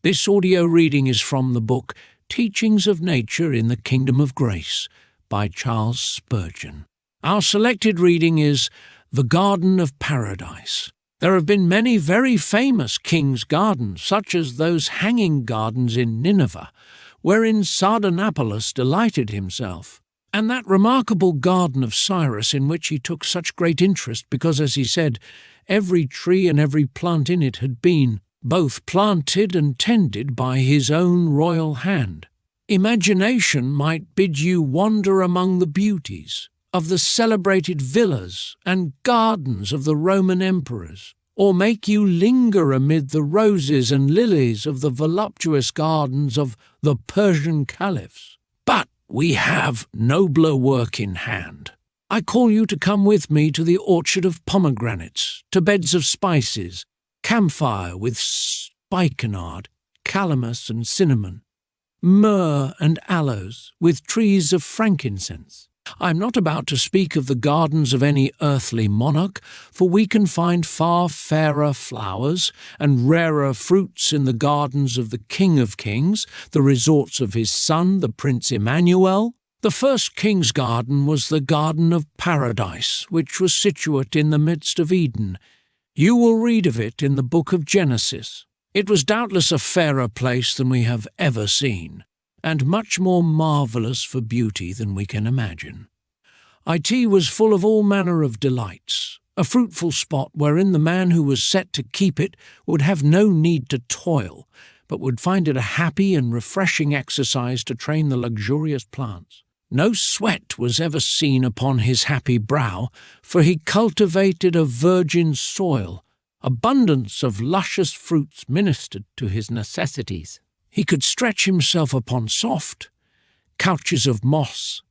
This audio reading is from the book Teachings of Nature in the Kingdom of Grace by Charles Spurgeon. Our selected reading is The Garden of Paradise. There have been many very famous king's gardens, such as those hanging gardens in Nineveh, wherein Sardanapalus delighted himself, and that remarkable garden of Cyrus in which he took such great interest because, as he said, every tree and every plant in it had been both planted and tended by his own royal hand. Imagination might bid you wander among the beauties of the celebrated villas and gardens of the Roman emperors, or make you linger amid the roses and lilies of the voluptuous gardens of the Persian caliphs. But we have nobler work in hand. I call you to come with me to the orchard of pomegranates, to beds of spices, camphire with spikenard, calamus and cinnamon, myrrh and aloes, with trees of frankincense. I am not about to speak of the gardens of any earthly monarch, for we can find far fairer flowers and rarer fruits in the gardens of the King of Kings, the resorts of his son, the Prince Emmanuel. The first king's garden was the Garden of Paradise, which was situate in the midst of Eden. You will read of it in the book of Genesis. It was doubtless a fairer place than we have ever seen, and much more marvellous for beauty than we can imagine. It was full of all manner of delights, a fruitful spot wherein the man who was set to keep it would have no need to toil, but would find it a happy and refreshing exercise to train the luxurious plants. No sweat was ever seen upon his happy brow, for he cultivated a virgin soil. Abundance of luscious fruits ministered to his necessities. He could stretch himself upon soft couches of moss,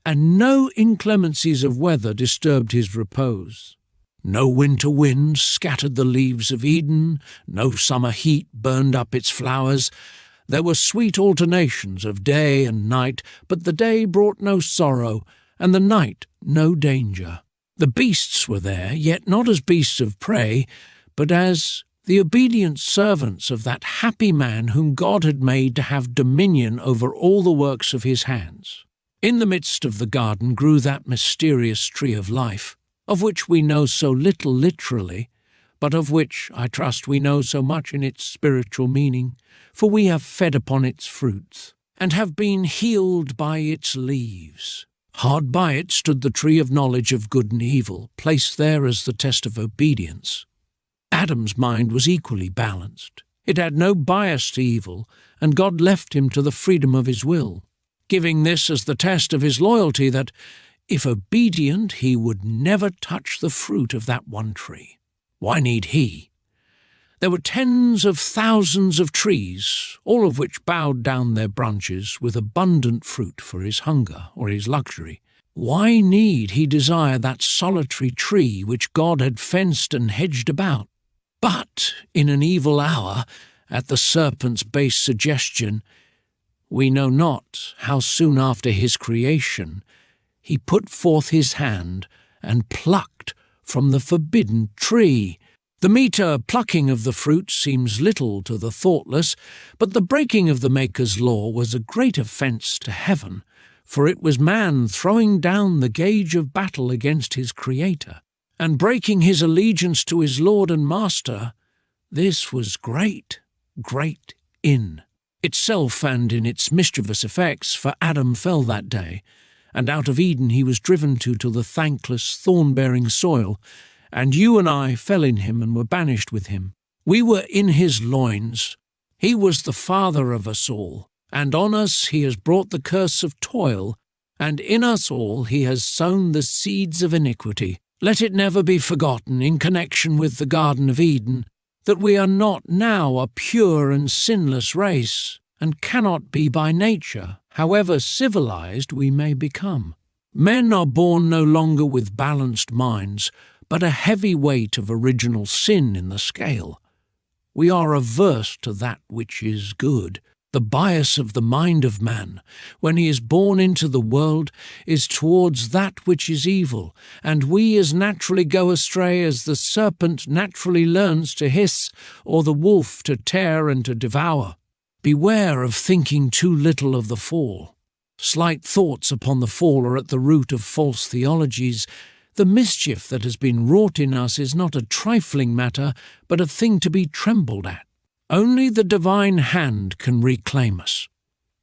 and no inclemencies of weather disturbed his repose. No winter wind scattered the leaves of Eden, no summer heat burned up its flowers. There were sweet alternations of day and night, but the day brought no sorrow, and the night no danger. The beasts were there, yet not as beasts of prey, but as the obedient servants of that happy man whom God had made to have dominion over all the works of his hands. In the midst of the garden grew that mysterious tree of life, of which we know so little literally, but of which, I trust, we know so much in its spiritual meaning, for we have fed upon its fruits, and have been healed by its leaves. Hard by it stood the tree of knowledge of good and evil, placed there as the test of obedience. Adam's mind was equally balanced. It had no bias to evil, and God left him to the freedom of his will, giving this as the test of his loyalty that, if obedient, he would never touch the fruit of that one tree. Why need he? There were tens of thousands of trees, all of which bowed down their branches with abundant fruit for his hunger or his luxury. Why need he desire that solitary tree which God had fenced and hedged about? But in an evil hour, at the serpent's base suggestion, we know not how soon after his creation, he put forth his hand and plucked from the forbidden tree. The meter plucking of the fruit seems little to the thoughtless, but the breaking of the Maker's law was a great offence to heaven, for it was man throwing down the gauge of battle against his Creator, and breaking his allegiance to his Lord and Master. This was great, great in itself and in its mischievous effects, for Adam fell that day, and out of Eden he was driven to the thankless, thorn-bearing soil, and you and I fell in him and were banished with him. We were in his loins. He was the father of us all, and on us he has brought the curse of toil, and in us all he has sown the seeds of iniquity. Let it never be forgotten, in connection with the Garden of Eden, that we are not now a pure and sinless race, and cannot be by nature, however civilized we may become. Men are born no longer with balanced minds, but a heavy weight of original sin in the scale. We are averse to that which is good, The bias of the mind of man, when he is born into the world, is towards that which is evil, and we as naturally go astray as the serpent naturally learns to hiss, or the wolf to tear and to devour. Beware of thinking too little of the fall. Slight thoughts upon the fall are at the root of false theologies. The mischief that has been wrought in us is not a trifling matter, but a thing to be trembled at. Only the divine hand can reclaim us.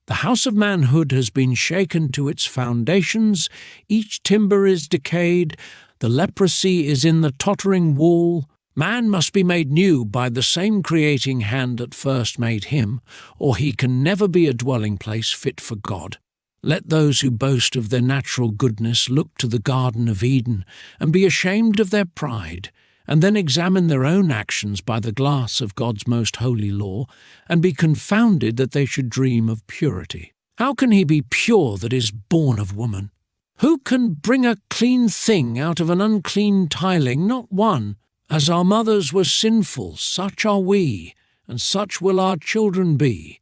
The house of manhood has been shaken to its foundations, each timber is decayed, the leprosy is in the tottering wall. Man must be made new by the same creating hand that first made him, or he can never be a dwelling place fit for God. Let those who boast of their natural goodness look to the Garden of Eden and be ashamed of their pride, and then examine their own actions by the glass of God's most holy law, and be confounded that they should dream of purity. How can he be pure that is born of woman? Who can bring a clean thing out of an unclean tiling? Not one. As our mothers were sinful, such are we, and such will our children be.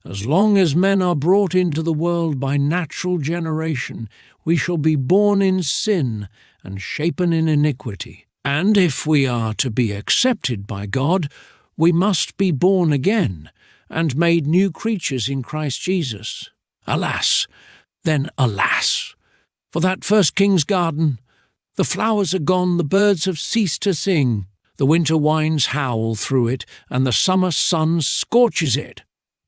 As long as men are brought into the world by natural generation, we shall be born in sin and shapen in iniquity. And if we are to be accepted by God, we must be born again and made new creatures in Christ Jesus. Alas, then alas! For that first king's garden, the flowers are gone, the birds have ceased to sing, the winter winds howl through it, and the summer sun scorches it.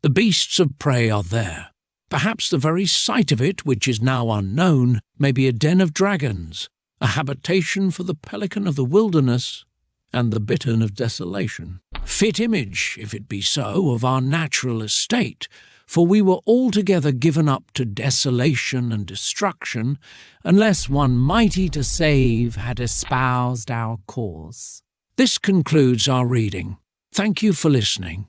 The beasts of prey are there. Perhaps the very sight of it, which is now unknown, may be a den of dragons, a habitation for the pelican of the wilderness and the bittern of desolation. Fit image, if it be so, of our natural estate, for we were altogether given up to desolation and destruction, unless one mighty to save had espoused our cause. This concludes our reading. Thank you for listening.